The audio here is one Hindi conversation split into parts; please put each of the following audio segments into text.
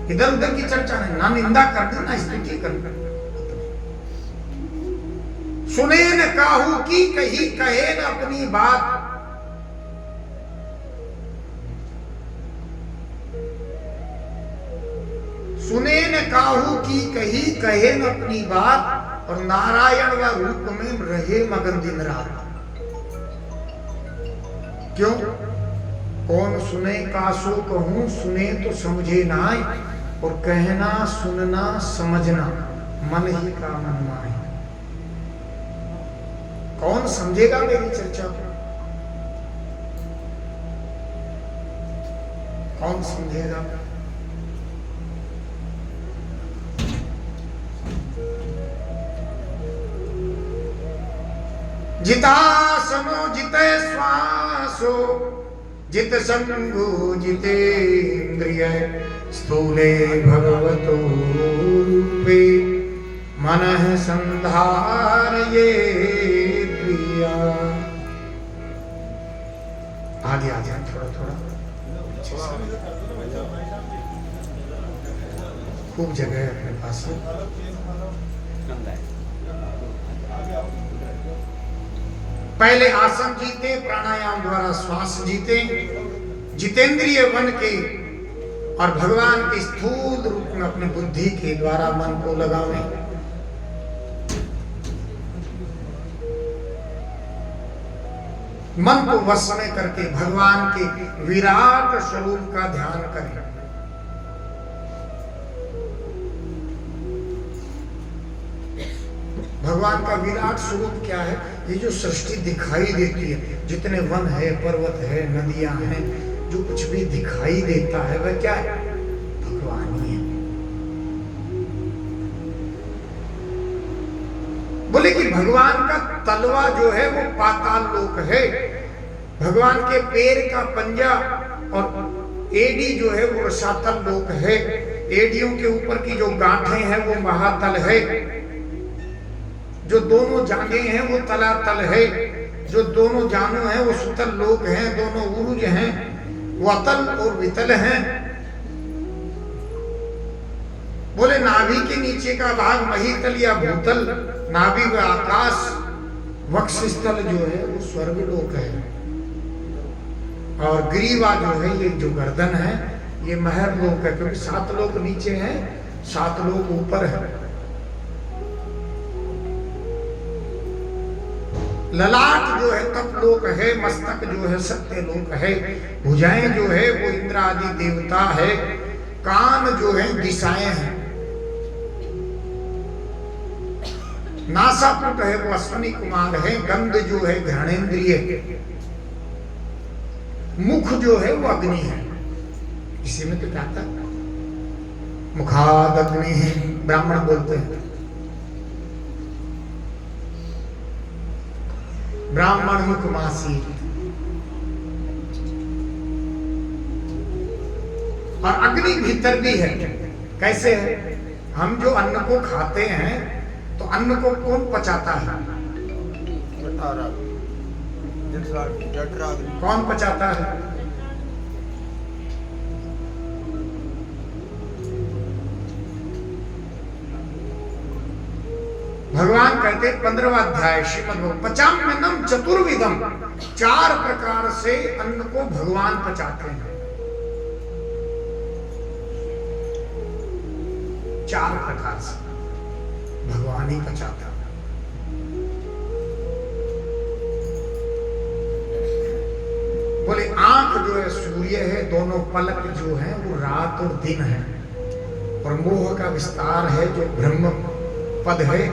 इधर उधर की चर्चा नहीं, ना निंदा करनी ना स्तुति करनी। सुने न काहू की कही कहे न अपनी बात, सुने न काहू की कही कहे न अपनी बात, और नारायण व रूप में रहे मगन दिन रात। क्यों? कौन सुने कासो कहूं, सुने तो समझे नाय, और कहना सुनना समझना मन ही का मन माय। कौन समझेगा मेरी चर्चा को? कौन समझेगा? जितासनो जिते श्वासो, जित संगो जितेन्द्रिय, स्थूले भगवतो रूपे मनः संधारये प्रिया। आगे आ जाए थोड़ा थोड़ा, खूब जगह है अपने पास। पहले आसन जीते, प्राणायाम द्वारा श्वास जीते, जितेंद्रिय बन के और भगवान के स्थूल रूप में अपनी बुद्धि के द्वारा मन को लगावे। मन को वश में करके भगवान के विराट स्वरूप का ध्यान करें। भगवान का विराट स्वरूप क्या है? ये जो सृष्टि दिखाई देती है, जितने वन है, पर्वत है, नदियां हैं, जो कुछ भी दिखाई देता है वह क्या है? भगवान ही है। बोले कि भगवान का तलवा जो है वो पाताल लोक है, भगवान के पैर का पंजा और एडी जो है वो रसातल लोक है, एडियों के ऊपर की जो गांठें हैं वो महातल है, जो दोनों जांघें हैं वो तलातल है, जो दोनों जानू हैं वो सुतल लोक हैं, दोनों उरुज हैं वो अतल और वितल हैं। बोले नाभि के नीचे का भाग महीतल या भूतल, नाभि व आकाश, वक्षस्थल जो है वो स्वर्ग लोक है, और ग्रीवा जो है ये जो गर्दन है ये महर लोक है, क्योंकि 7 लोक नीचे हैं, 7 लोक ऊपर है। ललाट जो है तपलोक है, मस्तक जो है सत्यलोक है, भुजाएं जो है वो इंद्र आदि देवता है, कान जो है दिशाएं हैं, नासापुट है वो अश्वनी कुमार है, गंध जो है घ्राणेन्द्रिय, मुख जो है वो अग्नि है। इसी में तो कहता मुखाद अग्नि है, ब्राह्मण बोलते हैं। ब्राह्मण मुख मासी, और अग्नि भीतर भी है। कैसे है? हम जो अन्न को खाते हैं तो अन्न को कौन पचाता है? कौन पचाता है? भगवान कहते 15वां अध्याय श्रीमद् पचाम्यन्नम चतुर्विधम, 4 प्रकार से अन्न को भगवान पचाते हैं। 4 प्रकार से भगवान ही पचाता है। बोले आंख जो है सूर्य है, दोनों पलक जो है वो रात और दिन है, और मोह का विस्तार है जो ब्रह्म पद है।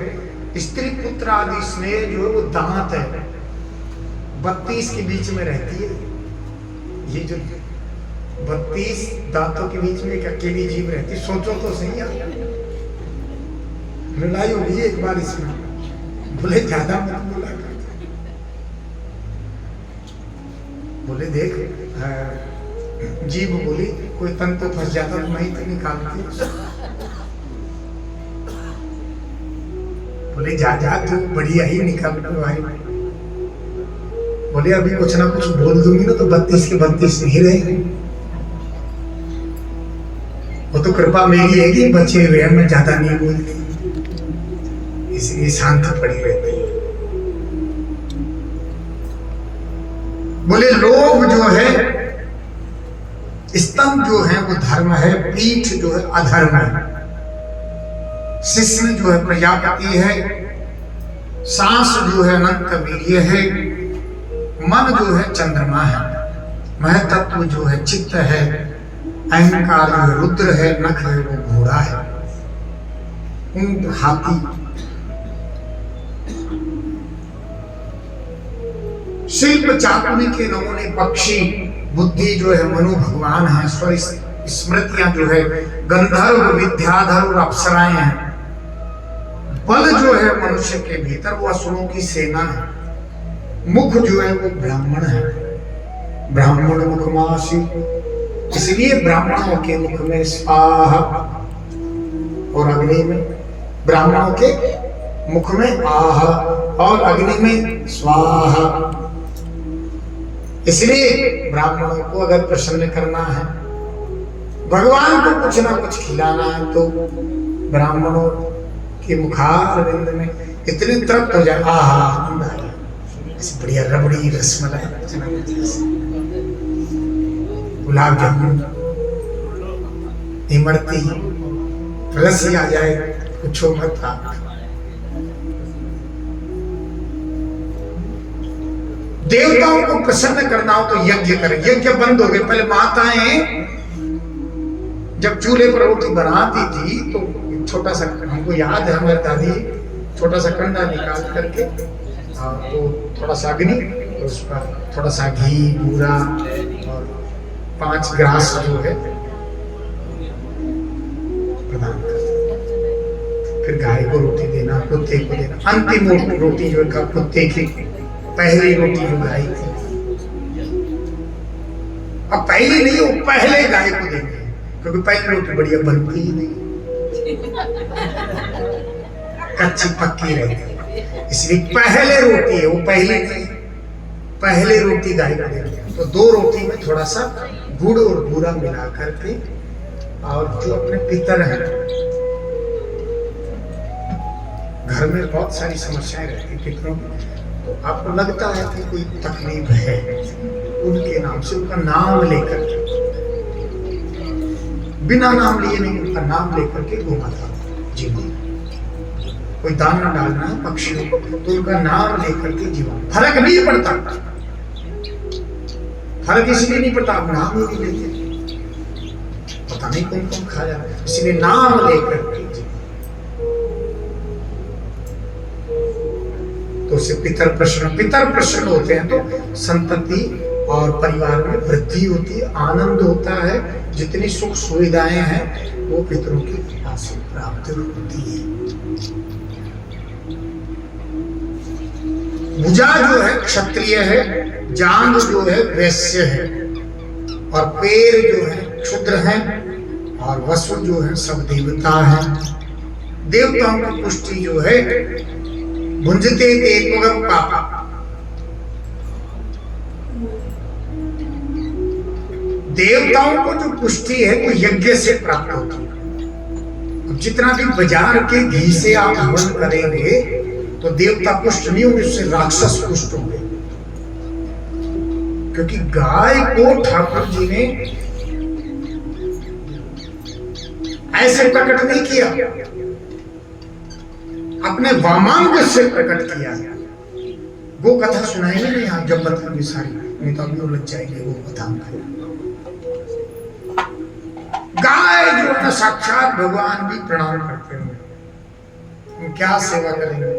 स्त्री पुत्र आदि स्नेह जो है वो दांत है, 32 के बीच में रहती है। ये जो 32 दांतों के बीच में एक अकेली जीव रहती है, सोचो तो सही है। लड़ाई होगी एक बार इसमें, बोले ज्यादा मत बोला कर। बोले देख जीभ बोली कोई तन तो फंस जाता तो नहीं तो निकालती। बोले जा जा तू बढ़िया ही निकाल भाई। बोले अभी कुछ ना कुछ बोल दूंगी ना तो 32 के 32 ही रहेंगे। वो तो कृपा मेरी है कि बचे हुए हैं, मैं ज्यादा नहीं बोलती, इसलिए शांत पड़ी रहती है। बोले लोभ जो है, स्तंभ जो है वो धर्म है, पीठ जो है अधर्म है, शिश्न जो है प्रजापति है, सांस जो है अनंत वीर्य है, मन जो है चंद्रमा है, महतत्व जो है चित्त है, अहंकार जो है रुद्र है, नख है वो घोड़ा है, ऊंट हाथी, शिल्प चातुरी के नमूने पक्षी, बुद्धि जो है मनु भगवान है, स्वर स्मृतियां जो है गंधर्व विद्याधर और अप्सराएं हैं, बल जो है मनुष्य के भीतर वो असुरों की सेना है, मुख जो है वो ब्राह्मण है, ब्राह्मण मुखमासी, इसलिए ब्राह्मणों के मुख में स्वाहा और अग्नि में, ब्राह्मणों के मुख में आह और अग्नि में स्वाहा। इसलिए ब्राह्मणों को अगर प्रसन्न करना है, भगवान को कुछ ना कुछ खिलाना है, तो ब्राह्मणों के मुखारविंद में इतनी तृप्त हो जाए, आहा आनंद आ जाए, बढ़िया रबड़ी रसमलाई, गुलाब जामुन, इमरती, रस आ जाए, पूछो मत आप। देवताओं को प्रसन्न करना हो तो यज्ञ करें, यज्ञ बंद हो गए। पहले माताएं जब चूल्हे पर रोटी बनाती थी तो छोटा सा, हमको याद है हमारी दादी छोटा सा कंडा निकाल करके तो थोड़ा सा अग्नि, उस पर थोड़ा सा घी बूरा और 5 ग्रास जो है प्रदान करते, फिर गाय को रोटी देना, कुत्ते को देना, अंतिम रोटी जो है कुत्ते की, पहली रोटी जो गाय थी, अब पहली नहीं, वो पहले गाय को देंगे, क्योंकि पहली रोटी बढ़िया बनती ही नहीं, कच्ची पक्की रहती, इसलिए पहले रोटी है वो पहली नहीं, पहले रोटी गाय को देंगे। तो 2 रोटी में थोड़ा सा गुड़ और बूरा मिला करके, और जो अपने पितर हैं, घर में बहुत सारी समस्याएं रहती पितरों की, तो आपको लगता है कि कोई तकलीफ है, उनके नाम से उनका नाम लेकर के, बिना नाम लिए नहीं, उनका नाम लेकर के घुमाता जीवन, कोई दाना डालना है पक्षियों को तो उनका नाम लेकर के जीवन, फर्क नहीं पड़ता, फर्क इसलिए नहीं पड़ता, आप नाम ही नहीं लेते, पता नहीं कौन कौन खा जा रहा है, इसलिए नाम लेकर के जीवन। तो उससे पितर प्रसन्न होते हैं तो संतति और परिवार में वृद्धि होती है, आनंद होता है, जितनी सुख सुविधाएं हैं वो पितरों की कृपा से प्राप्त होती है। भुजा जो है क्षत्रिय है, जांग जो है वैश्य है, और पैर जो है क्षुद्र है, और वसु जो है सब देवता है। देवताओं की पुष्टि जो है भुंजते तेत्वगम पापा, देवताओं को जो पुष्टि है वो यज्ञ से प्राप्त होती है। जितना भी बाजार के घी से आप हवन करेंगे तो देवता पुष्ट नहीं होंगे, उससे राक्षस पुष्ट होंगे, क्योंकि गाय को ठाकुर जी ने ऐसे प्रकट नहीं किया, अपने वामांग से प्रकट किया। गो कथा सुनाएंगे नहीं आप जब बताएंगे सारी, नहीं तो अभी उलझ जाएंगे गो कथा में। गाय जो है साक्षात भगवान भी प्रणाम करते हैं, क्या सेवा करेंगे।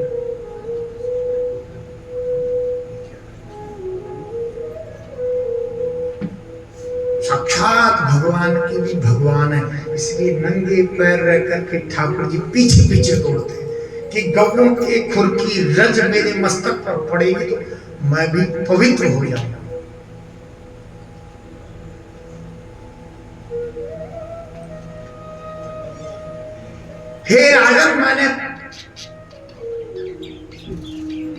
साक्षात भगवान के भी भगवान है, इसलिए नंगे पैर रह करके ठाकुर जी पीछे पीछे दौड़ते हैं कि गौओं के खुर की रज मेरे मस्तक पर पड़ेगी तो मैं भी पवित्र हो जाऊंगा। हे राजन, मैंने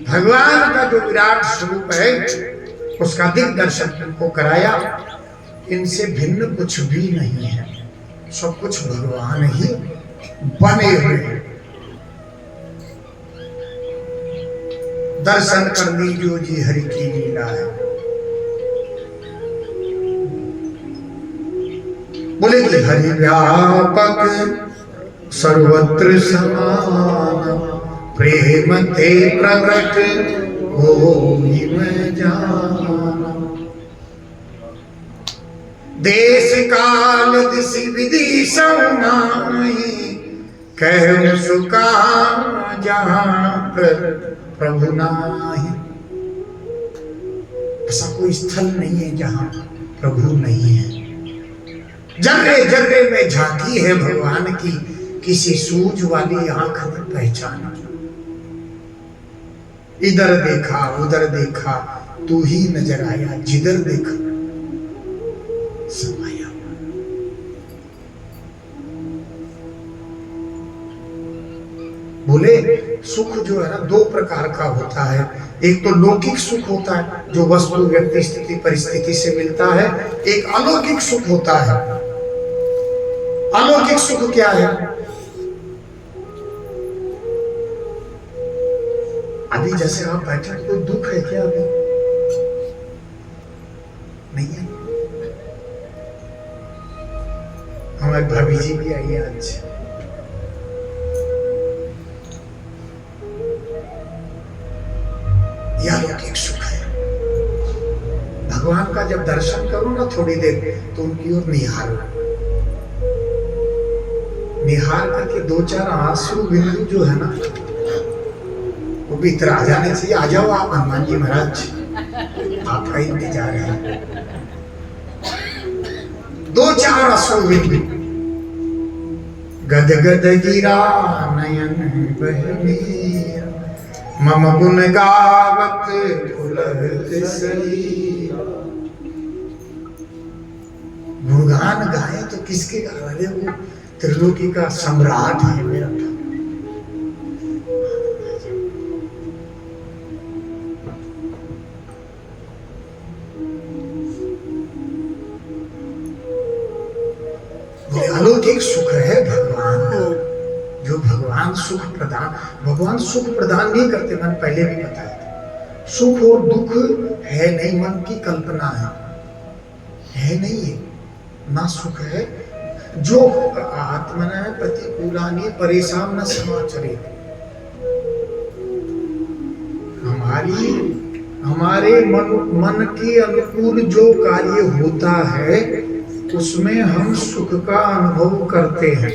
भगवान का जो विराट स्वरूप है उसका दिग्दर्शन तुमको कराया, इनसे भिन्न कुछ भी नहीं है। सब कुछ भगवान ही बने हुए हैं। दर्शन कर लीजो जी हरि की लीला है। बोले कि हरि व्यापक सर्वत्र समान, प्रेम ते प्रकट होई मैं जाना। देश काल दिशि विधि समाई, कहूं सुका जहां प्रभु नाही। ऐसा कोई स्थल नहीं है जहां प्रभु नहीं है। जर्रे जर्रे में झांकी है भगवान की, किसी सूझ वाली आंख ने पहचान की। इधर देखा उधर देखा तू ही नजर आया, जिधर देखा समाया। बोले सुख जो है ना दो प्रकार का होता है। एक तो लौकिक सुख होता है जो वस्तु व्यक्ति स्थिति परिस्थिति से मिलता है। एक अलौकिक सुख होता है। अलौकिक सुख क्या है? अभी जैसे आप बैठे, कोई दुख है क्या? अभी नहीं है। हमारे भाभी जी भी आई है आज। यह अलौकिक सुख है। भगवान का जब दर्शन करो ना थोड़ी देर, तो उनकी ओर निहारो। निहार करके दो चार आंसू बिंदु जो है ना वो भी इतना आ जाने चाहिए। आ जाओ आप हनुमान जी महाराज, आपका इंतजार है। दो चार आंसू बिंदु। गद गद गिरा नयन बहनीर, मम गुण गावत फुलत शरीर। गुणगान गाए तो किसके गा रहे? वो त्रिलोकी का सम्राट है मेरा। अलौकिक सुख है भगवान का, जो भगवान सुख प्रदान। भगवान सुख प्रदान नहीं करते, मैंने पहले भी बताया था। सुख और दुख है नहीं, मन की कल्पना है नहीं है। ना सुख है जो आत्मना प्रतिकूलानि परेशान न समाचरे। हमारे मन के अनुकूल जो कार्य होता है उसमें हम सुख का अनुभव करते हैं।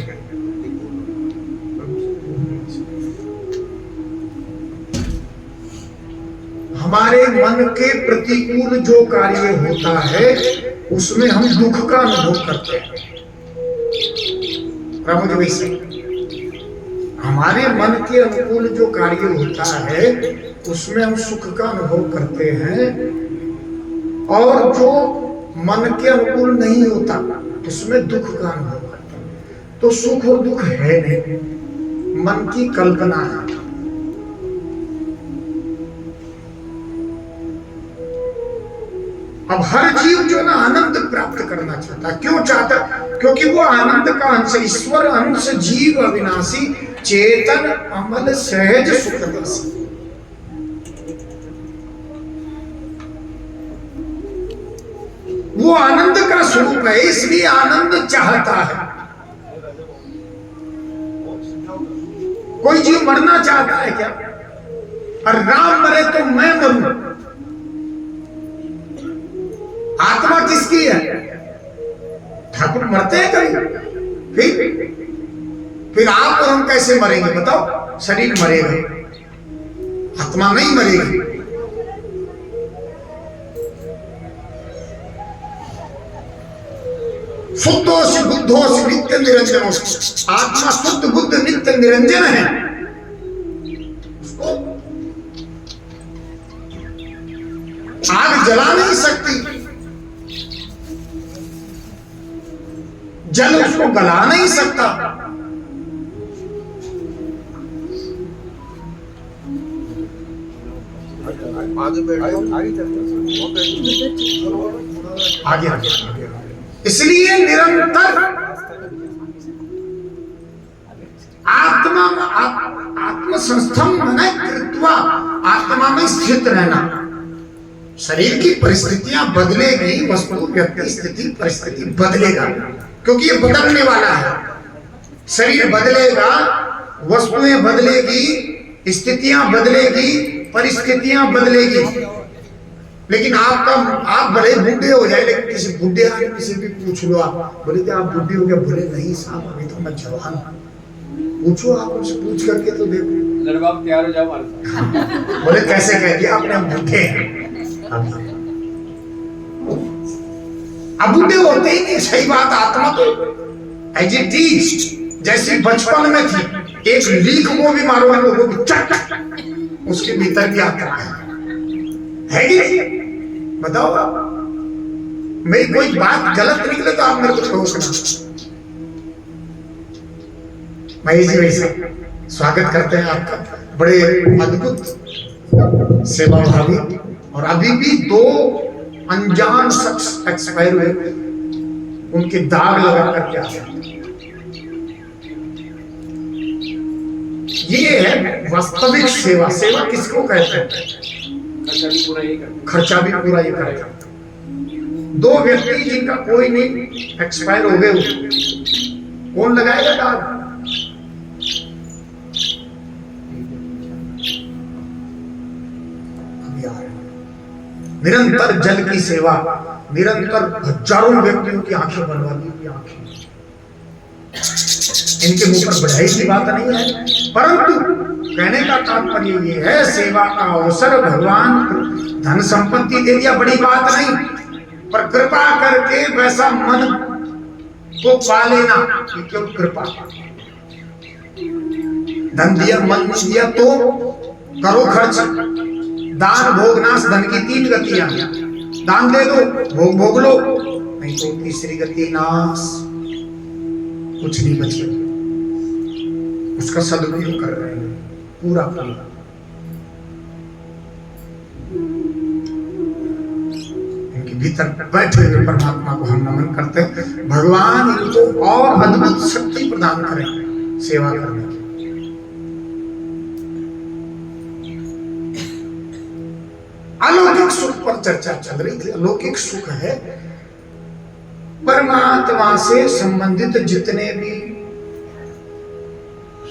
हमारे मन के प्रतिकूल जो कार्य होता है उसमें हम दुख का अनुभव करते हैं। हमारे मन के अनुकूल जो कार्य होता है उसमें हम सुख का अनुभव करते हैं, और जो मन के अनुकूल नहीं होता उसमें दुख का अनुभव करते हैं। तो सुख और दुख है नहीं, मन की कल्पना है। अब हर जीव जो ना आनंद प्राप्त करना चाहता। क्यों चाहता? क्योंकि वो आनंद का अंश, ईश्वर अंश, जीव अविनाशी, चेतन अमल सहज सुखदासी। वो आनंद का स्वरूप है, इसलिए आनंद चाहता है। कोई जीव मरना चाहता है क्या? और राम मरे तो मैं मरूं। आत्मा किसकी है? ठाकुर मरते हैं कभी? फिर आप और हम कैसे मरेंगे बताओ? शरीर मरेगा, आत्मा नहीं मरेगी। शुद्धोष बुद्धोष नित्य निरंजन। आत्मा शुद्ध बुद्ध नित्य निरंजन है। उसको आग जला नहीं सकती, जल उसको गला नहीं सकता। आगे इसलिए निरंतर आत्मसंस्थम न कृत्वा, आत्मा में स्थित रहना। शरीर की परिस्थितियां बदलेगी, वस्तु व्यक्ति स्थिति परिस्थिति बदलेगा, क्योंकि ये बदलने वाला है। शरीर बदलेगा, वस्तुएं बदलेगी, स्थितियां बदलेगी, परिस्थितियां बदलेगी। लेकिन आप भले बूढ़े हो जाए, लेकिन किसी बूढ़े आदमी से भी पूछ लो, आप बोले कि आप बूढ़े हो गए, बोले नहीं साहब अभी तो मैं जवान हूं। पूछो, आप उनसे पूछ करके तो देखो, लड़बाब तैयार हो जाओ हमारे साथ। बोले कैसे कह दिया आपने, हम बूढ़े हैं। अब बूढ़े होते ही नहीं, सही बात। आत्मा तो एज इट इज, जैसी बचपन में थी, एक लीक को भी मारो लोगों की चट, उसके भीतर भी आत्मा है कि नहीं? बताओ आप, मेरी कोई बात गलत निकले तो आप मेरे को रोकना। महेश जी वैसे स्वागत करते हैं आपका, बड़े अद्भुत सेवा भावी। और अभी भी 2 अनजान शख्स एक्सपायर हुए, उनके दाग लगा करके आ गए। ये है वास्तविक सेवा। सेवा किसको कहते हैं? खर्चा भी पूरा ये करेगा। 2 व्यक्ति जिनका कोई नहीं, एक्सपायर हो गए, कौन लगाएगा दाग? निरंतर जल की सेवा, निरंतर हजारों व्यक्तियों की आंखें बनवा दी हुई आंखें। इनके मुंह पर बधाई की बात नहीं है, परंतु कहने का तात्पर्य ये है, सेवा का अवसर भगवान धन संपत्ति दे दिया, बड़ी बात नहीं, पर कृपा करके वैसा मन को पा लेना, क्यों कृपा। धन दिया, मन नहीं दिया तो करो खर्च। दान भोग नाश, धन की 3 गतियां, दान दे दो, भोग भोग लो, नहीं तो तीसरी गति नाश, कुछ नहीं बचे। उसका सदुपयोग कर रहे हैं पूरा पूरा। इनके भीतर बैठे हुए परमात्मा को हम नमन करते हैं। भगवान इनको और अद्भुत शक्ति प्रदान करें सेवा करने की। अलौकिक सुख पर चर्चा चल रही थी। अलौकिक सुख है परमात्मा से संबंधित जितने भी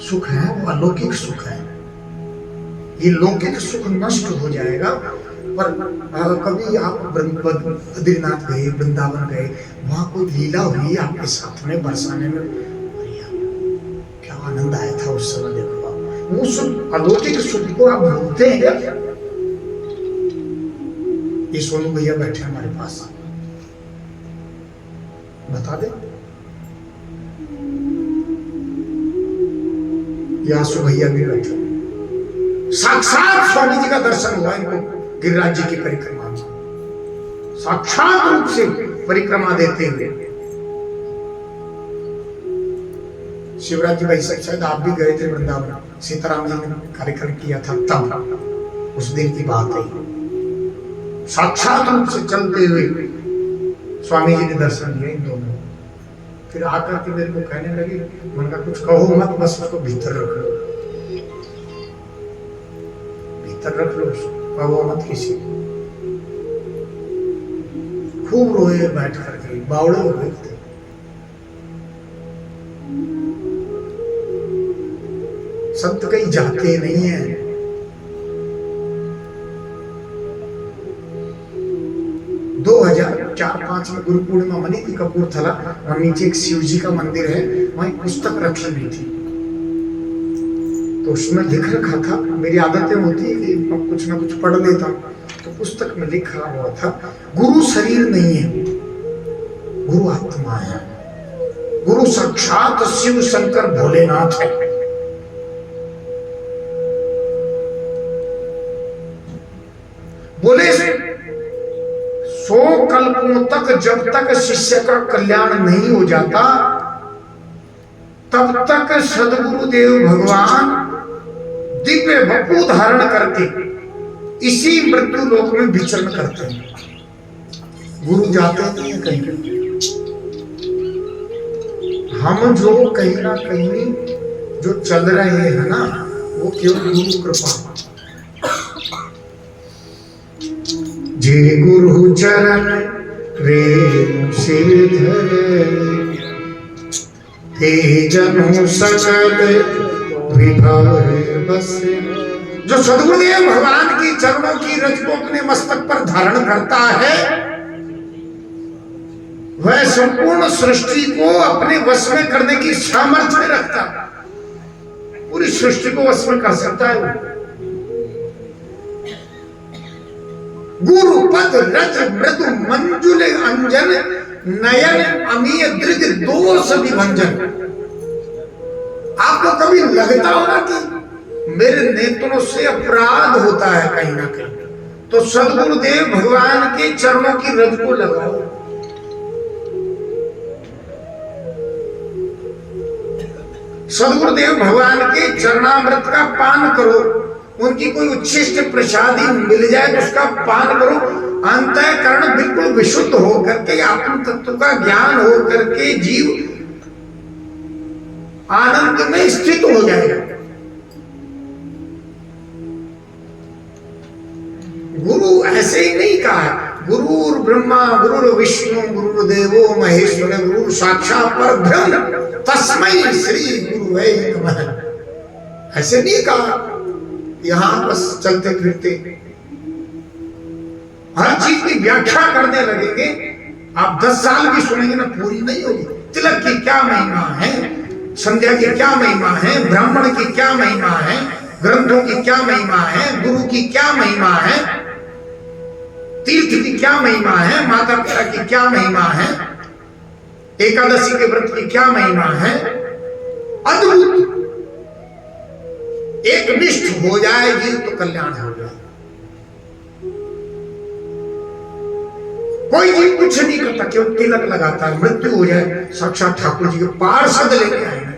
सुख है वो अलौकिक सुख है। ये लौकिक सुख नष्ट हो जाएगा, पर कभी आप बद्रीनाथ गए, वृंदावन गए, वहां कोई लीला हुई आपके साथ में बरसाने में, क्या आनंद आया था उस समय। देखो आप वो सुख, अलौकिक सुख को आप भूलते हैं क्या? ये सोनू भैया बैठे हमारे पास, बता दे। यासु भैया भी बैठे, साक्षात स्वामी जी का दर्शन हुआ इनको गिरिराज जी की परिक्रमा में, साक्षात रूप से परिक्रमा देते हुए। शिवराज जी भाई शायद आप भी गए थे वृंदावन, सीताराम जी ने कार्यक्रम किया था तब, उस दिन की बात है। साक्षात रूप से चलते हुए स्वामी जी ने दर्शन दिए इन दोनों। फिर आकर के मेरे को कहने लगे, मन का कुछ कहो मत, बस उसको भीतर रख लो, भीतर रख लो, कहो मत किसी। खूब रोए बैठ करके, बावड़े हो गए थे। संत कहीं जाते नहीं है। दो 2004-05 में गुरु पूर्णिमा मनी थी कपूरथला, और नीचे एक शिव जी का मंदिर है, वहीं पुस्तक रखी हुई थी। तो उसमें लिख रखा था, मेरी आदतें होती है कि मैं कुछ ना कुछ पढ़ लेता हूँ, तो पुस्तक में लिखा हुआ था, गुरु शरीर नहीं है, गुरु आत्मा है, गुरु साक्षात शिव शंकर भोलेनाथ है। बोले 100 कल्पों तक जब तक शिष्य का कल्याण नहीं हो जाता, तब तक सदगुरुदेव भगवान दिव्य वपु धारण करके इसी मृत्यु लोक में विचरण करते हैं। गुरु जाते नहीं है कहीं। हम जो कहीं ना कहीं जो चल रहे हैं ना, वो केवल गुरु कृपा। जे गुरु चरण रेणु सिर धरे, ते जनु सकल विभव बसे। जो सद्गुरुदेव भगवान की चरणों की रज को अपने मस्तक पर धारण करता है, वह संपूर्ण सृष्टि को अपने वश में करने की सामर्थ्य रखता है। पूरी सृष्टि को वश में कर सकता है। गुरु पद रज मृदु मंजुल अंजन, नयन अमीय दृग दोष विभंजन। आपको कभी लगता होगा कि मेरे नेत्रों से अपराध होता है कहीं ना कहीं, तो सद्गुरुदेव भगवान के चरणों की रज को लगाओ। सद्गुरुदेव भगवान के चरणामृत का पान करो। उनकी कोई उच्छिष्ट प्रसादी मिल जाए तो उसका पान करो। अंतःकरण बिल्कुल विशुद्ध हो करके, आत्म तत्व का ज्ञान हो करके जीव आनंद में स्थित हो जाएगा। गुरु ऐसे ही नहीं कहा, गुरुर ब्रह्मा गुरुर विष्णु गुरुर्देवो महेश्वर गुरु साक्षात् परब्रह्म तस्मै श्री गुरुवे नमः। ऐसे नहीं कहा। यहां बस चलते फिरते हर चीज की व्याख्या करने लगेंगे, आप 10 साल भी सुनेंगे ना, पूरी नहीं होगी। तिलक की क्या महिमा है, संध्या की क्या महिमा है, ब्राह्मण की क्या महिमा है, ग्रंथों की क्या महिमा है, गुरु की क्या महिमा है, तीर्थ की क्या महिमा है, माता पिता की क्या महिमा है, एकादशी के व्रत की क्या महिमा है। अद्भुत। एक निष्ठ हो जाए जीव तो कल्याण हो जाए। कोई जीव कुछ नहीं करता, क्यों तिलक लगाता है, मृत्यु हो जाए साक्षात ठाकुर जी के पार्षद लेने आएंगे,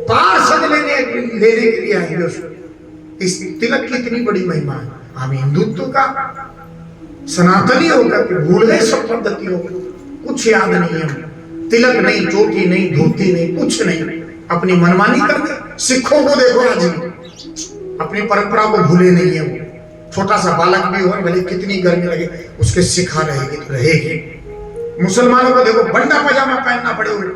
पार्षद लेने के लिए आएंगे। इस तिलक की इतनी बड़ी महिमा है। हम हिंदुत्व का सनातनी होकर के भूल गए सब पद्धतियों को, कुछ याद नहीं है। तिलक नहीं, चोटी नहीं, धोती नहीं, कुछ नहीं, अपनी मनमानी कर दे। सिखों को देखो आज भी अपनी परंपरा को भूले नहीं है। वो छोटा सा बालक भी हो, भले कितनी गर्मी लगे, उसके सिखा रहेगी तो रहेगी। मुसलमानों को देखो बंडा पजामा पहनना पड़े हुए,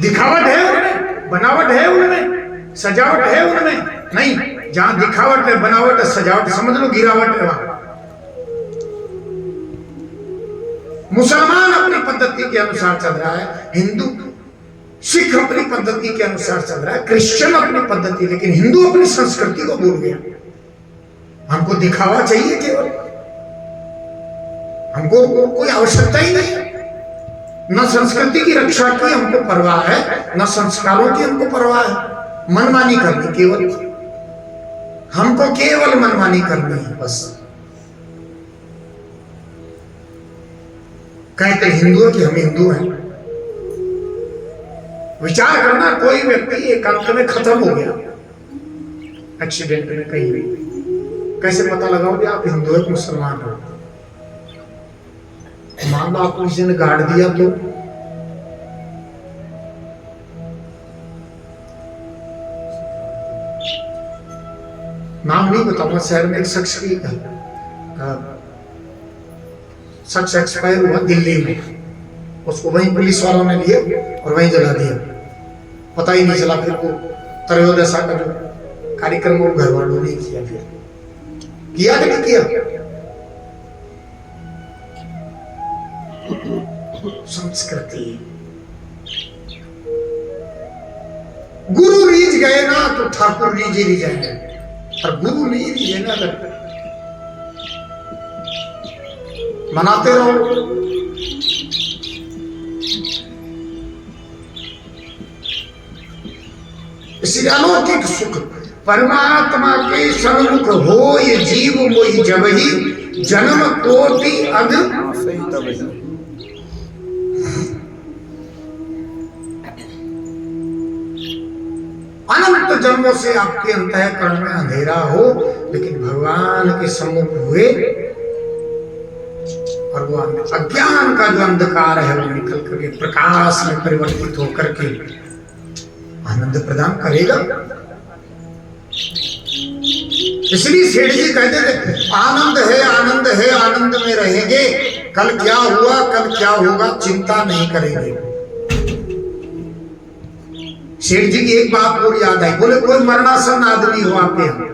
दिखावट है उनमें, बनावट है उनमें, सजावट है उनमें। नहीं, जहां दिखावट है, बनावट है, सजावट, समझ लो गिरावट है वहां। मुसलमान अपनी पद्धति के अनुसार चल रहा है, हिंदू सिख अपनी पद्धति के अनुसार चल रहा है, क्रिश्चियन अपनी पद्धति, लेकिन हिंदू अपनी संस्कृति को भूल गया। हमको दिखावा चाहिए केवल, हमको कोई आवश्यकता ही नहीं। न संस्कृति की रक्षा की हमको परवाह है, न संस्कारों की हमको परवाह है। मनमानी करनी केवल, हमको केवल मनमानी करनी है बस। कहते हिंदू कि हम हिंदू हैं। विचार करना, कोई व्यक्ति एकांत में खत्म हो गया एक्सीडेंट में कहीं भी, कैसे पता लगाओगे आप हिंदू है मुसलमान हो? मान लो आपको किसी ने गाड़ दिया तो नाम नहीं बताऊंगा। शहर में एक शख्स की शख्स एक्सपायर हुआ दिल्ली में, उसको वहीं पुलिस वालों ने लिया और वहीं जला दिया। पता ही नहीं चला। फिर वो त्रयोदशा का जो कार्यक्रम वो घर वालों ने किया, फिर किया कि नहीं किया। संस्कृति। गुरु रीझ गए ना तो ठाकुर रीझ ही जाएंगे, और गुरु नहीं रीझे ना तो मनाते रहो। इसी अलौकिक सुख परमात्मा के सन्मुख हो ये जीव मोहि जब ही जन्म कोटि अग। अनंत जन्मों से आपके अंतःकरण में अंधेरा हो, लेकिन भगवान के सम्मुख हुए और वो भगवान ने अज्ञान का जो अंधकार है वो निकल करके प्रकाश में परिवर्तित होकर के आनंद प्रदान करेगा। इसलिए सेठ जी कहते थे आनंद है, आनंद है, आनंद में रहेंगे, कल क्या हुआ कल क्या होगा चिंता नहीं करेंगे। सेठ जी की एक बात और याद आई, बोले कोई मरणासन आदमी हो आपके यहाँ,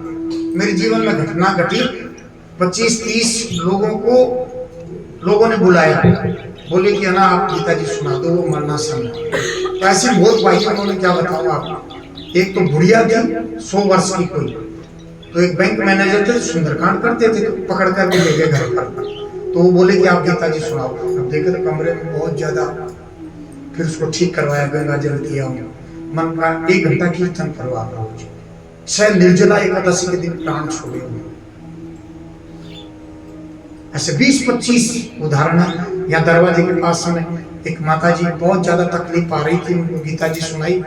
मेरे जीवन में घटना घटी, 25-30 लोगों ने बुलाया, बोले कि है ना आप पिताजी सुना दो, वो मरणासन। तो ऐसी बहुत भाई उन्होंने क्या बताऊं आपको, एक तो बुढ़िया थी 100 वर्ष की कोई, तो एक बैंक मैनेजर थे सुंदरकांड करते थे, तो पकड़ कर के ले गए घर पर। तो वो बोले कि आप पिताजी सुनाओ। अब देखे तो कमरे में बहुत ज्यादा, फिर उसको ठीक करवाया, गंगा जल दिया, मन का 1 घंटा कीर्तन करवा रोज। शायद निर्जला एकादशी के दिन प्राण छोड़े हुए। ऐसे 20-25 उदाहरण है। यहाँ दरवाजे के पास में एक माता जी बहुत ज्यादा तकलीफ आ रही थी, उनको गीता जी सुनाई।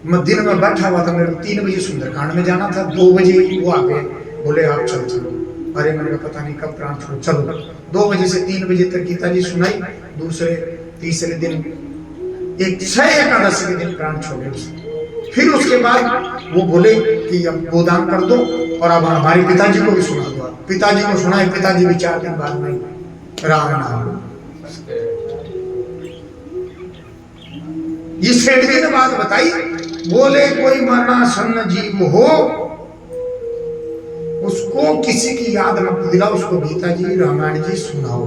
मैं दिन में बैठा हुआ था, मेरे को 3 बजे सुंदरकांड में जाना था, 2 बजे वो आ गए, बोले आप चलो। अरे मैंने कहा पता नहीं कब प्राण छोड़, चलो। 2 बजे से 3 बजे तक गीता जी सुनाई। तीसरे दिन एक 6 एकादशी के दिन प्राण छोड़े। फिर उसके बाद वो बोले कि अब गोदान कर दो और अब हमारे पिताजी को भी सुना दो। पिताजी को सुनाए, पिताजी भी 4 दिन बाद में राम नाम। ये सेठ जी ने बात बताई, बोले कोई मरणासन्न जीव हो उसको किसी की याद मत दिलाओ, उसको गीता जी रामायण जी सुनाओ।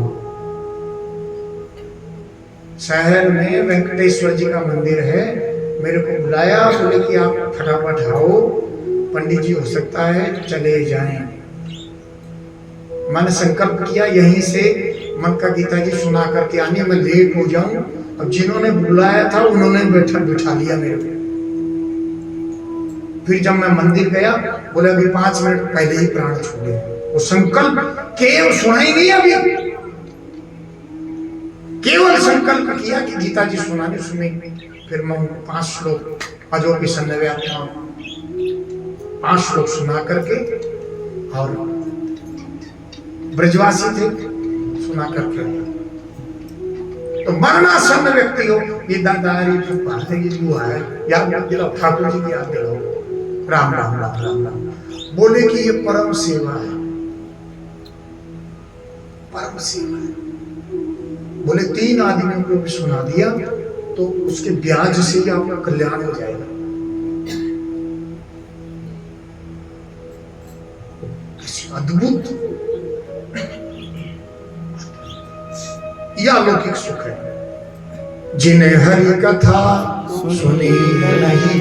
शहर में वेंकटेश्वर जी का मंदिर है, मेरे को बुलाया, बोले कि आप फटाफट आओ, पंडित जी हो सकता है चले जाएं। मैंने संकल्प किया यहीं से मन का गीता जी सुना करके आने, मैं लेट हो जाऊं। अब जिन्होंने बुलाया था उन्होंने बिठा लिया मेरे को। फिर जब मैं मंदिर गया, बोले अभी 5 मिनट पहले ही प्राण छोड़े। वो संकल्प केवल सुना ही नहीं, अभी केवल संकल्प किया कि गीता जी सुनाने सुने। फिर मैं 5 श्लोक अजोपि सन्नवे आत्मा 5 श्लोक सुना करके, और ब्रजवासी थे सुना करके। तो मरणासन्न व्यक्ति हो, ये दादारी जो है याद मत दिलाओ, ठाकुर जी की याद दिलाओ, राम राम राम राम राम। बोले कि ये परम सेवा है, परम सेवा है। बोले 3 आदमियों को भी सुना दिया तो उसके ब्याज से ही आपका कल्याण हो जाएगा। अद्भुत यह अलौकिक सुख है। जिन्हें हरि कथा सुनी नहीं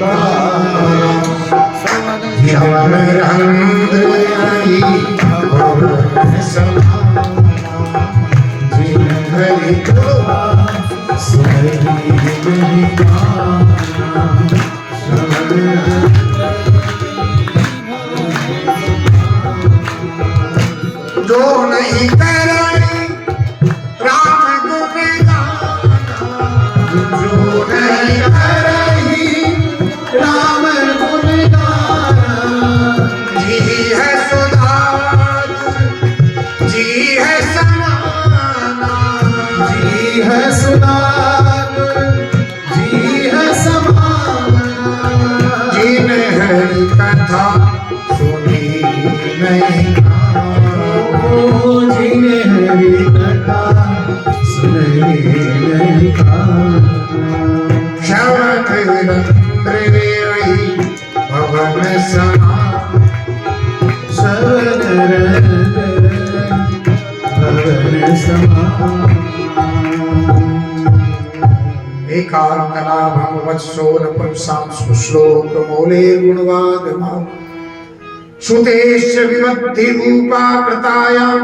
जो नहीं कराई राम गुणगान, जो नहीं कराई राम गुणगान, जी है सुधार जी है समाना, जी है सुधार जी है समाना। जिन हरि कथा सुनी नहीं, जिन्हें हरि कथा सुनी नहीं, शरत रंद्रवेयी भवन समा, शरत भवन समा। एकांतनाभं वत्सो न पुंसां सुश्लोक मौले गुणवादमां, सुतेश्च विवद्धि रूपा कृतायां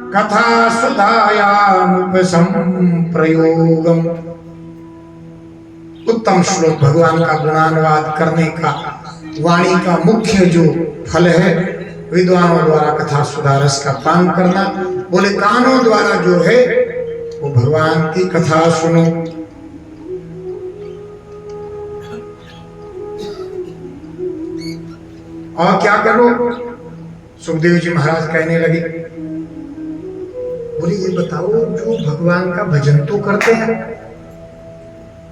कथा सुधायामुपसंप्रयोगम्। उत्तम श्लोक भगवान का गुणानुवाद करने का वाणी का मुख्य जो फल है, विद्वानों द्वारा कथा सुधा रस का पान करना। बोले कानों द्वारा जो है वो भगवान की कथा सुनो। और क्या करो, सुखदेव जी महाराज कहने लगे बोले ये बताओ, जो भगवान का भजन तो करते हैं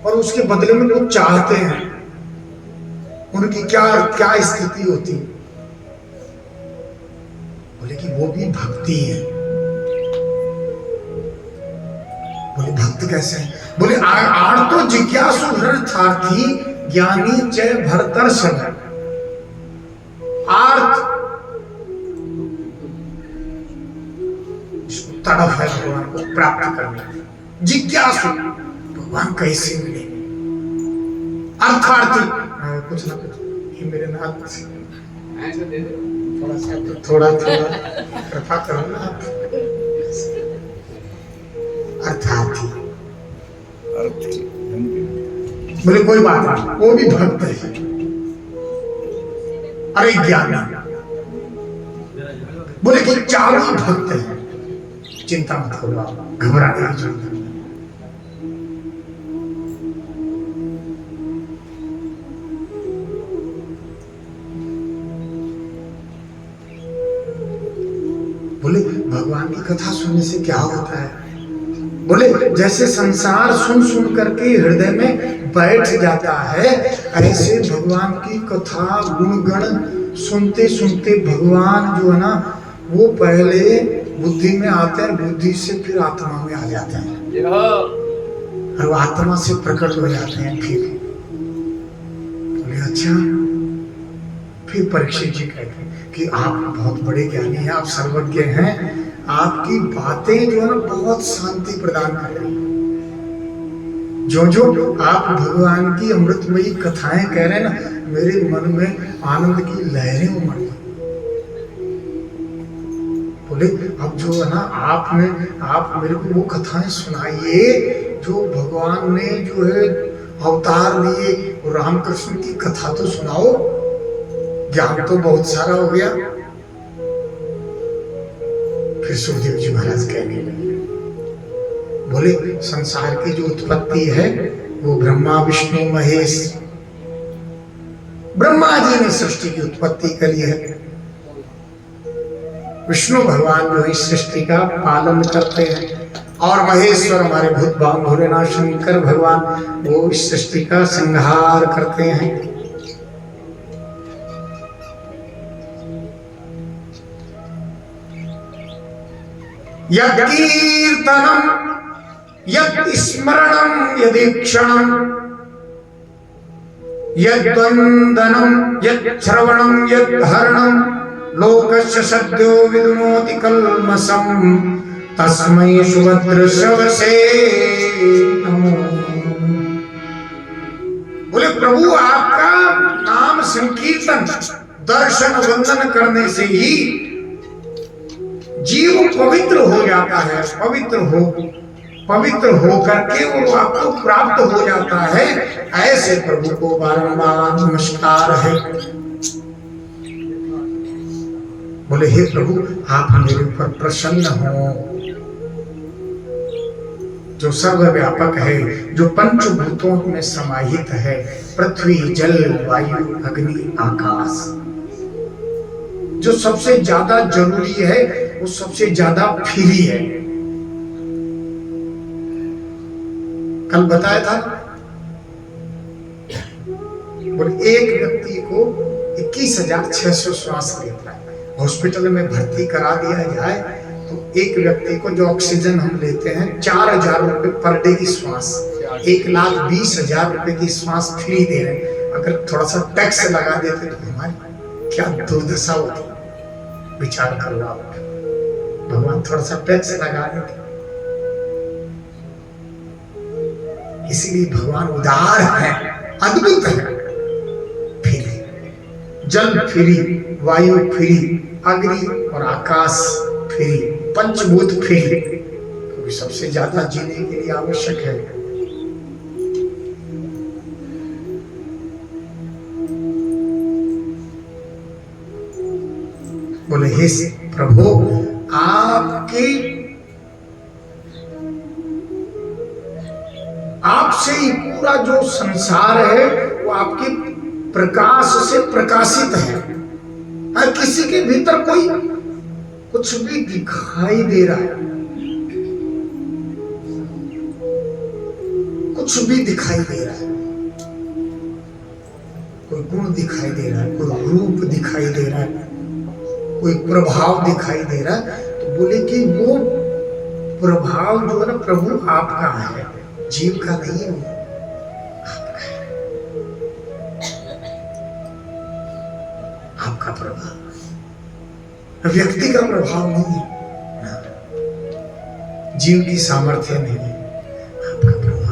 और उसके बदले में लोग चाहते हैं, उनकी क्या क्या स्थिति होती? बोले कि वो भी भक्ति है। बोले भक्त कैसे है? बोले आड़ तो जिज्ञासु हृदयार्थी ज्ञानी जय भरतर्षण। आर्थ तड़प है भगवान को प्राप्त करना, जिज्ञासु भगवान कैसे मिले, अर्थार्थी कुछ ना कुछ ये मेरे नाथ थोड़ा कृपा करो ना आप। अर्थार्थी बोले कोई बात नहीं, वो भी भक्त है। अरे ज्ञानी बोले कि चारों भक्त है, चिंता मत करो आप, घबराने की जरूरत नहीं। बोले भगवान की कथा सुनने से क्या होता है? बोले जैसे संसार सुन सुन करके हृदय में बैठ जाता है, ऐसे भगवान की कथा गुणगण सुनते सुनते भगवान जो है ना, वो पहले बुद्धि में आते हैं, बुद्धि से फिर आत्मा में आ जाते हैं और वो आत्मा से प्रकट हो जाते हैं। फिर बोले अच्छा, फिर परीक्षित जी कहते हैं कि आप बहुत बड़े ज्ञानी हैं, आप सर्वज्ञ हैं, आपकी बातें जो है ना बहुत शांति प्रदान कर रही हैं। जो जो आप भगवान की अमृतमयी कथाएं कह रहे हैं ना, मेरे मन में आनंद की लहरें उमड़ गई। बोले अब जो है ना, आप मेरे को वो कथाएं सुनाइए जो भगवान ने जो है अवतार लिए, रामकृष्ण की कथा तो सुनाओ, ज्ञान तो बहुत सारा हो गया। फिर सुखदेव जी महाराज कहने लगे, बोले संसार की जो उत्पत्ति है वो ब्रह्मा विष्णु महेश, ब्रह्मा जी ने सृष्टि की उत्पत्ति करी है। विष्णु भगवान जो इस सृष्टि का पालन करते हैं, और महेश्वर हमारे भूत भाव भोलेनाथ शंकर भगवान वो इस सृष्टि का संहार करते हैं। यत्कीर्तनम यत्स्मरणम यदीक्षणम यद्वंदनम यच्छ्रवणम यद्धरणम लोकस्य सद्यो विदुनोति कल्मषम् तस्मै सुभद्र शवसे नमो। बोले प्रभु आपका नाम संकीर्तन दर्शन वंदन करने से ही जीव पवित्र हो जाता है, पवित्र हो करके वो आपको प्राप्त हो जाता है। ऐसे प्रभु को बारंबार नमस्कार है। बोले हे प्रभु आप मेरे ऊपर प्रसन्न हो, जो सर्वव्यापक है, जो पंचभूतों में समाहित है, पृथ्वी जल वायु अग्नि आकाश, जो सबसे ज्यादा जरूरी है, वो सबसे ज्यादा फ्री है। कल बताया था, बोले एक व्यक्ति को 21,600 श्वास लेता है। हॉस्पिटल में भर्ती करा दिया जाए तो एक व्यक्ति को जो ऑक्सीजन हम लेते हैं 4,000 रुपए पर डे की श्वास, 1,20,000 रुपए की श्वास फ्री दे रहे हैं। अगर थोड़ा सा टैक्स लगा देते तो हमारी क्या दुर्दशा होती। विचार करो आप, भगवान थोड़ा सा टैक्स लगा देते। इसीलिए भगवान उदार है, अद्भुत है। जल फ्री, वायु फ्री, अग्नि और आकाश फ्री, पंचभूत फ्री, क्योंकि सबसे ज्यादा जीने के लिए आवश्यक है। बोले हे प्रभु आपसे ही पूरा जो संसार है वो आपके प्रकाश से प्रकाशित है। किसी के भीतर कोई कुछ भी दिखाई दे रहा है कुछ भी दिखाई दे रहा है, कोई गुण दिखाई दे रहा है, कोई रूप दिखाई दे रहा है, कोई प्रभाव दिखाई दे रहा है, तो बोले कि वो प्रभाव जो है ना प्रभु आपका है, जीव का नहीं है, वो आपका है, आपका प्रभाव, व्यक्ति का प्रभाव नहीं है, जीव की सामर्थ्य नहीं है, आपका प्रभाव।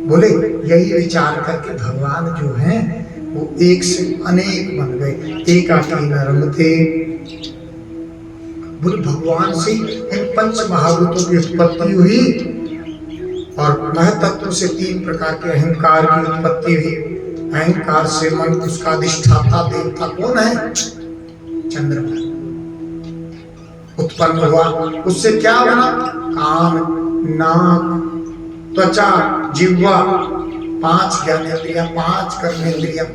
बोले यही विचार करके भगवान जो हैं वो एक से अनेक बन गए, एक आकी न रमते। बोले भगवान से इन पंच महाभूतों की उत्पत्ति हुई और महतत्व से 3 प्रकार के अहंकार की उत्पत्ति हुई। अहंकार से मन उसका अधिष्ठाता देवता कौन है? चंद्रमा उत्पन्न हुआ। उससे क्या बना? कान, नाक, त्वचा, जिह्वा, 5 ज्ञानेंद्रियां, 5 कर्मेंद्रियां,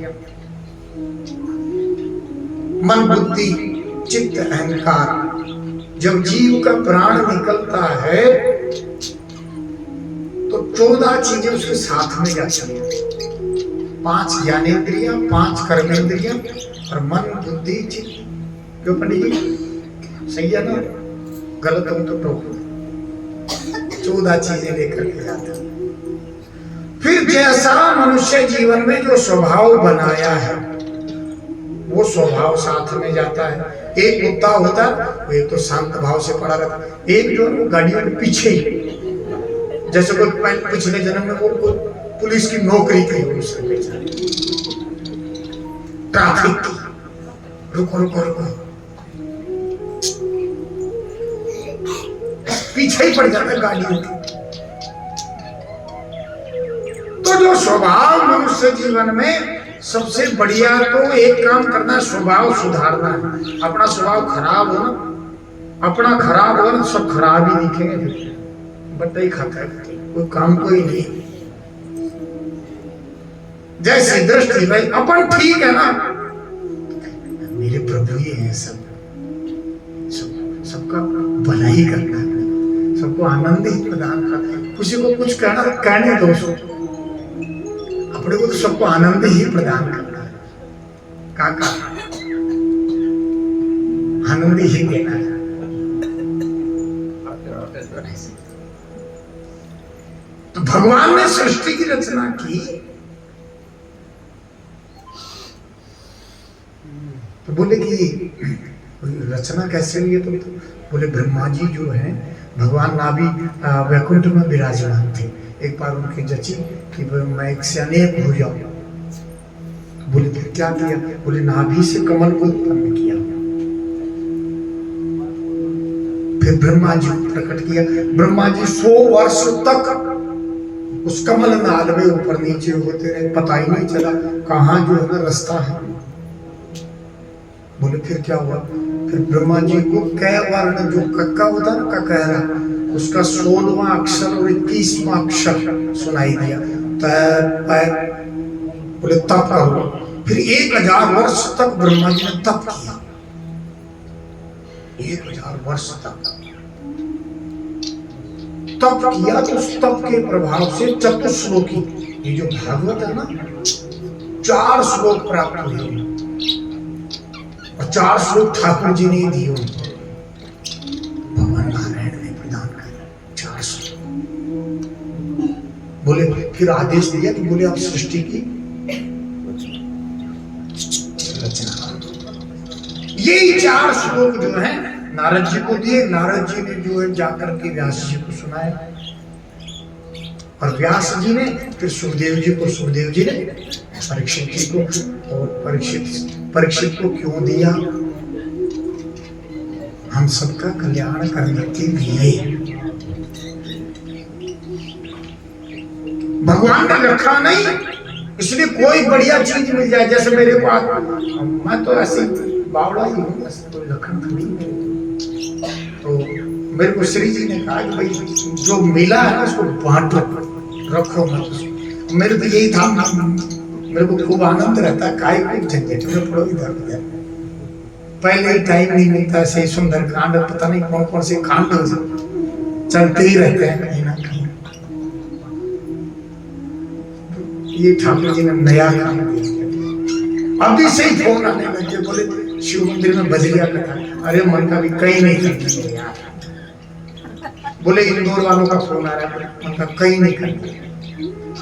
मन, बुद्धि, चित्त, अहंकार। जब जीव का प्राण निकलता है तो 14 चीजें उसके साथ में जाती हैं। 5 ज्ञानेंद्रियां, 5 कर्मेंद्रियां और मन, बुद्धि, चित्त। क्यों पंडित जी? सही है ना? गलत हो तो टोको। 14 चीजें लेकर के जाता। फिर जैसा मनुष्य जीवन में जो स्वभाव बनाया है वो स्वभाव साथ में जाता है। एक कुत्ता होता है वो एक तो शांत भाव से पड़ा रहता है, एक जो है गाड़ियों के पीछे ही, जैसे कोई पिछले जन्म में वो पुलिस की नौकरी की हो, ट्रैफिक की, रुको रुको रुको, पीछे ही पड़ जाता है गाड़ियों के। तो जो स्वभाव मनुष्य जीवन में सबसे बढ़िया तो एक काम करना, स्वभाव सुधारना है। अपना स्वभाव खराब हो ना, अपना खराब हो ना, सब खराब ही दिखेंगे, बट्टा ही खाता है, कोई काम कोई नहीं। जैसे दृष्टि भाई अपन ठीक है ना, मेरे प्रभु ही है, सबका भला ही करना है, सबको आनंद ही प्रदान करना है। किसी को कुछ कहने दो, अपने को तो सबको आनंद ही प्रदान करना है। काका आनंद ही देना है। तो भगवान ने सृष्टि की रचना की तो बोले कि रचना कैसे हुई है? तो बोले ब्रह्मा जी जो है भगवान नाभि वैकुंठ में विराजमान थे। एक बार उनकी जची कि मैं एक से अनेक हो जाऊं। बोले फिर क्या किया? बोले नाभि से कमल को उत्पन्न किया, फिर ब्रह्मा जी को प्रकट किया। ब्रह्मा जी 100 वर्ष तक उस कमल नाल में ऊपर नीचे होते रहे, पता ही नहीं चला कहाँ जो है ना रास्ता है। बोले फिर क्या हुआ? फिर ब्रह्मा जी को कै वर्ण जो कक्का होता ना, ककहरा, उसका 16वां अक्षर और 21वां अक्षर सुनाई दिया। बोले तप करो। फिर 1000 वर्ष तक ब्रह्मा जी ने तप किया, 1000 वर्ष तक तप किया। तो उस तप के प्रभाव से चतुश्लोकी, ये जो भागवत है ना, 4 श्लोक प्राप्त हुए और 4 श्लोक ठाकुर जी ने दिए, भगवान नारायण ने प्रदान किया 4 श्लोक। बोले फिर आदेश दिया कि बोले आप सृष्टि की रचना। यही 4 श्लोक जो है नारद जी को दिए। नारद जी ने जो है जाकर के व्यास जी को सुनाया और व्यास जी ने फिर सुखदेव जी को, सुखदेव जी ने परीक्षित जी को, और परीक्षित को क्यों दिया? हम सबका कल्याण करने के लिए भगवान ने रखा नहीं, इसलिए कोई बढ़िया चीज मिल जाए। जैसे मेरे को मैं तो ऐसे बावड़ा ही हूँ, कोई लखन थोड़ी है। तो मेरे को श्री जी ने कहा कि भाई जो मिला है ना उसको बांटो, रखो मत। मेरे तो यही था, मेरे को खूब आनंद रहता है, काय को झंझट में पड़ो इधर उधर, पहले ही टाइम नहीं मिलता ऐसे सुंदर कांड, पता नहीं कौन कौन से कांड चलते ही रहते हैं कहीं ना कहीं। ये ठाकुर जी ने नया काम दिया। अभी से ही फोन आने लगे, बोले शिव मंदिर में बजरिया कथा। अरे मन का भी कहीं नहीं करती है यार। बोले इंदौर वालों का फोन आ रहा है, मन का कहीं नहीं करती।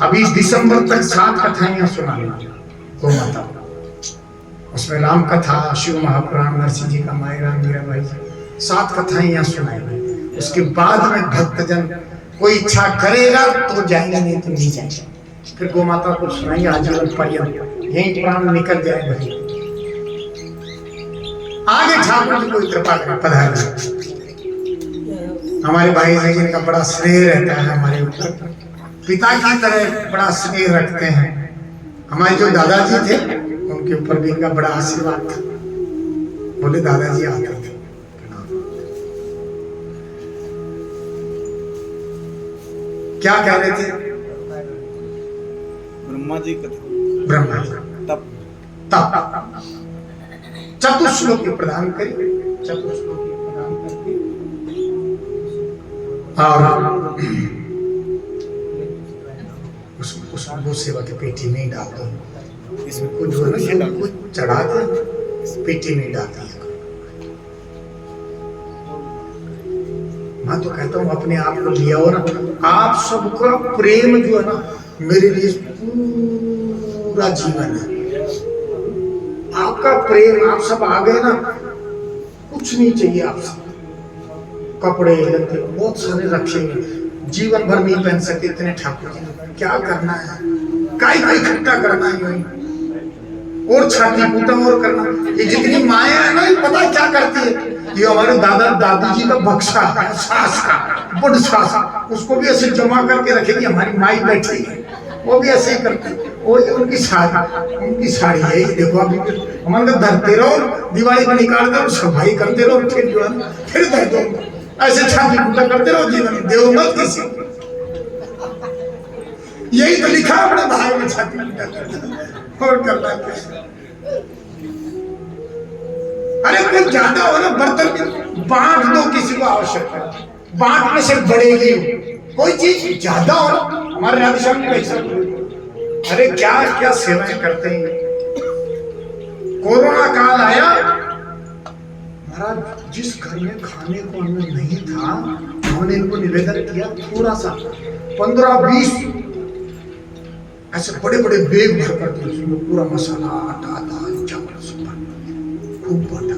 अभी दिसंबर तक 7 कथाएं सुनाना गौ माता, उसमें राम कथा, शिव महापुराण, नरसिंह जी का मायरा, मीराबाई जी, 7 कथाएं यहाँ सुनाएंगे। उसके बाद में भक्तजन कोई इच्छा करेगा तो जाएंगे, नहीं तो नहीं जाएंगे। फिर गौ माता को सुनाएंगे आजीवन पर्यंत, यही प्राण निकल जाए भाई। आगे ठाकुर जी कोई कृपा कर पधारे। हमारे भाई जी जिनका बड़ा स्नेह रहता है हमारे ऊपर, पिता की तरह बड़ा स्नेह रखते हैं। हमारे जो दादाजी थे उनके ऊपर भी इनका बड़ा आशीर्वाद था। बोले दादाजी आते थे। क्या कह रहे थे? ब्रह्मा जी कथा, ब्रह्मा जी तप तप चतुश्लोकी प्रदान करी, चतुश्लोकी प्रदान करके और उस गो सेवा की पेटी में डाल दो। इसमें कुछ जो है ना कुछ चढ़ा दे, पेटी में डाल दिया। मैं तो कहता हूँ अपने आप को लिया हो ना, आप सबका प्रेम जो है ना मेरे लिए पूरा जीवन है। आपका प्रेम, आप सब आ गए ना, कुछ नहीं चाहिए आपसे। कपड़े लत्ते बहुत सारे रखेंगे, जीवन भर नहीं पहन सकते इतने ठाकुर जी। क्या करना है, काई इकट्ठा करना है, और छाती फूटा और करना। ये जितनी माया है ना, ये पता क्या करती है? ये हमारे दादा दादी जी का बक्सा है, सास का बड़ सास, उसको भी ऐसे जमा करके रखेगी। हमारी माई बैठी है, वो भी ऐसे ही करती है। वो उनकी साड़ी है, ये देखो अभी हमारे धरते रहो, दिवाली में निकालते रहो, सफाई करते रहो, फिर जो है फिर दे दो, ऐसे छाती फूटा करते रहो जीवन में, देव मत किसी। यही तो लिखा अपने भाई में, छाती फूटा करते और करना क्या। अरे कुछ ज्यादा हो ना, बर्तन बांट दो, किसी को आवश्यकता है, बांटने से बढ़ेगी। कोई चीज ज्यादा हो ना, हमारे राधेश्याम में ऐसा, अरे क्या क्या सेवाएं करते हैं। कोरोना काल आया महाराज, जिस घर में खाने को अन्न नहीं था, हमने इनको निवेदन किया थोड़ा सा 15-20 ऐसे बड़े बड़े बैग भर कर दिए, उसमें पूरा मसाला, आटा, दाल, चावल सब खूब बांटा।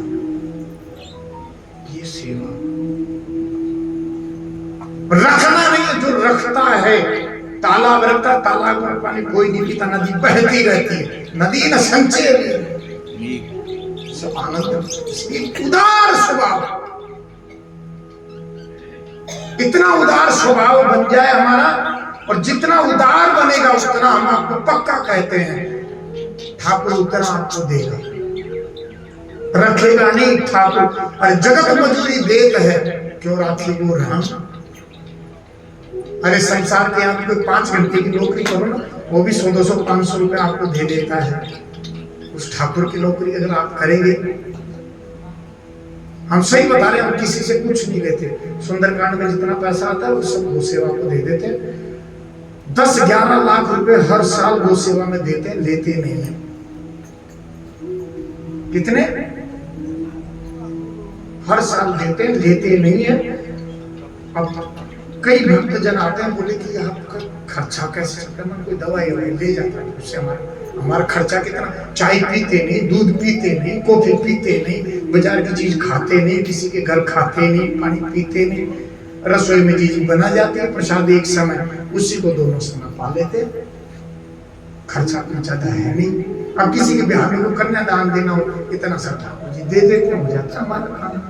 ये सेवा रखना नहीं है, जो रखता है। तालाब रखता, तालाब में पानी कोई नहीं पीता, नदी बहती रहती है, नदी न संचय सब आनंद। उदार स्वभाव, इतना उदार स्वभाव बन जाए हमारा, और जितना उदार बनेगा उतना हम आपको पक्का कहते हैं ठाकुर उतना आपको देगा। रखेगा नहीं ठाकुर, अरे जगत मजूरी देत है, क्यों राखी वो रहा। अरे संसार के यहाँ कोई 5 घंटे की नौकरी करो ना, वो भी 100-200-500 रुपए आपको दे देता है। उस ठाकुर की नौकरी अगर आप करेंगे, हम सही बता रहे हैं, हम किसी से कुछ नहीं लेते। सुंदरकांड में जितना पैसा आता है वो सब गौ सेवा को दे देते हैं। 10-11 लाख रुपए हर साल गौ सेवा में देते हैं, लेते नहीं है। कितने हर साल देते हैं, लेते नहीं है। अब कई भक्तजन आते हैं, बोले कि आपका खर्चा कैसे चलता है? कोई दवाई ले जाता है, उससे हमारा खर्चा कितना। चाय पीते नहीं, दूध पीते नहीं, कॉफी पीते नहीं, बाजार की चीज खाते नहीं, किसी के घर खाते नहीं, पानी पीते नहीं, रसोई में चीज बना जाती है, प्रसाद एक समय, उसी को दोनों समय पा लेते। खर्चा कुछ ज्यादा है नहीं। अब किसी के ब्याह में को कन्यादान देना हो, इतना सा ठाकुर जी दे देते, हो जाता है हमारा काम।